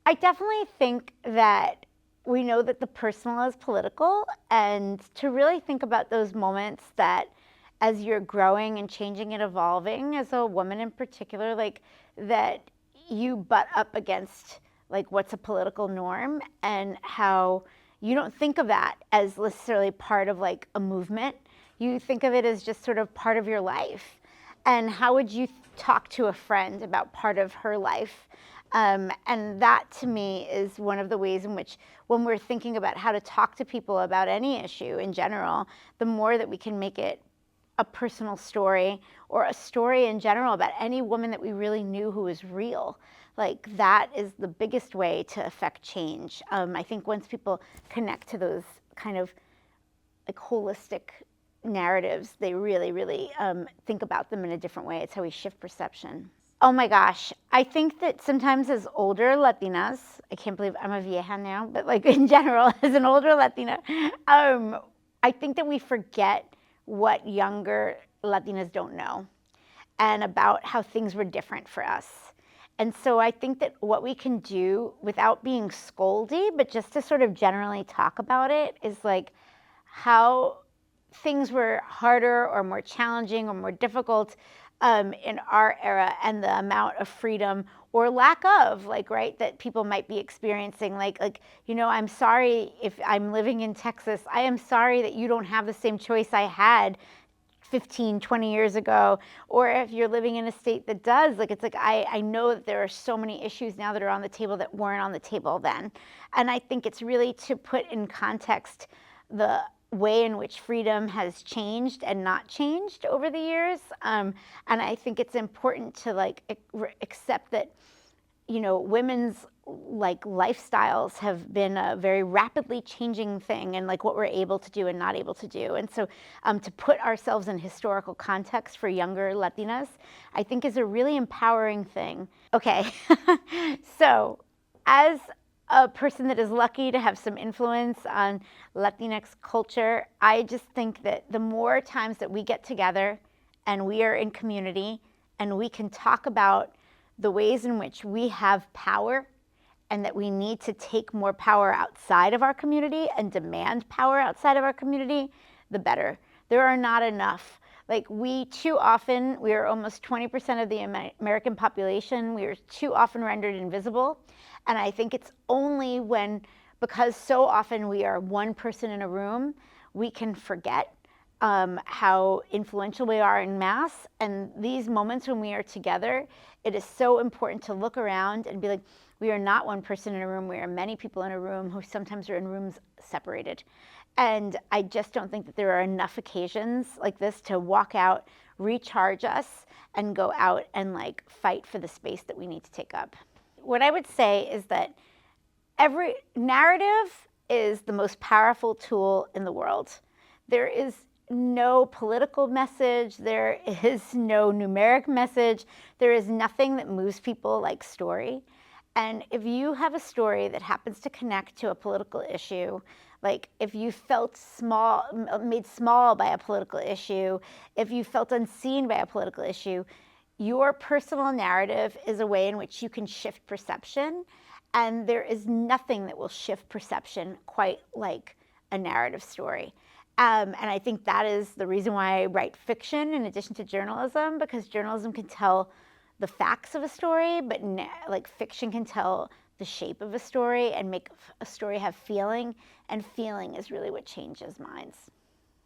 I definitely think that we know that the personal is political, and to really think about those moments that as you're growing and changing and evolving as a woman in particular, like that you butt up against like what's a political norm, and how you don't think of that as necessarily part of like a movement. You think of it as just sort of part of your life. And how would you talk to a friend about part of her life? And that to me is one of the ways in which, when we're thinking about how to talk to people about any issue in general, the more that we can make it a personal story, or a story in general about any woman that we really knew who was real. Like that is the biggest way to affect change. I think once people connect to those kind of like holistic narratives, they really, really think about them in a different way. It's how we shift perception. Oh my gosh, I think that sometimes as older Latinas, I can't believe I'm a vieja now, but like in general, as an older Latina, I think that we forget what younger Latinas don't know, and about how things were different for us. And so I think that what we can do without being scoldy, but just to sort of generally talk about it, is like how things were harder or more challenging or more difficult in our era, and the amount of freedom or lack of, like, right, that people might be experiencing. Like, you know, I'm sorry if I'm living in Texas, I am sorry that you don't have the same choice I had 15, 20 years ago. Or if you're living in a state that does, like, it's like, I know that there are so many issues now that are on the table that weren't on the table then. And I think it's really to put in context the way in which freedom has changed and not changed over the years. And I think it's important to like accept that, you know, women's like lifestyles have been a very rapidly changing thing, and like what we're able to do and not able to do. And so to put ourselves in historical context for younger Latinas, I think is a really empowering thing. Okay, so as a person that is lucky to have some influence on Latinx culture, I just think that the more times that we get together and we are in community and we can talk about the ways in which we have power, and that we need to take more power outside of our community and demand power outside of our community, the better. There are not enough. Like, we too often, we are almost 20% of the American population, we are too often rendered invisible. And I think it's only when, because so often we are one person in a room, we can forget how influential we are in mass. And these moments when we are together, it is so important to look around and be like, we are not one person in a room, we are many people in a room who sometimes are in rooms separated. And I just don't think that there are enough occasions like this to walk out, recharge us, and go out and like fight for the space that we need to take up. What I would say is that every narrative is the most powerful tool in the world. There is no political message, there is no numeric message, there is nothing that moves people like story. And if you have a story that happens to connect to a political issue, like if you felt small, made small by a political issue, if you felt unseen by a political issue, your personal narrative is a way in which you can shift perception. And there is nothing that will shift perception quite like a narrative story. And I think that is the reason why I write fiction in addition to journalism, because journalism can tell the facts of a story, but like fiction can tell the shape of a story and make a story have feeling, and feeling is really what changes minds.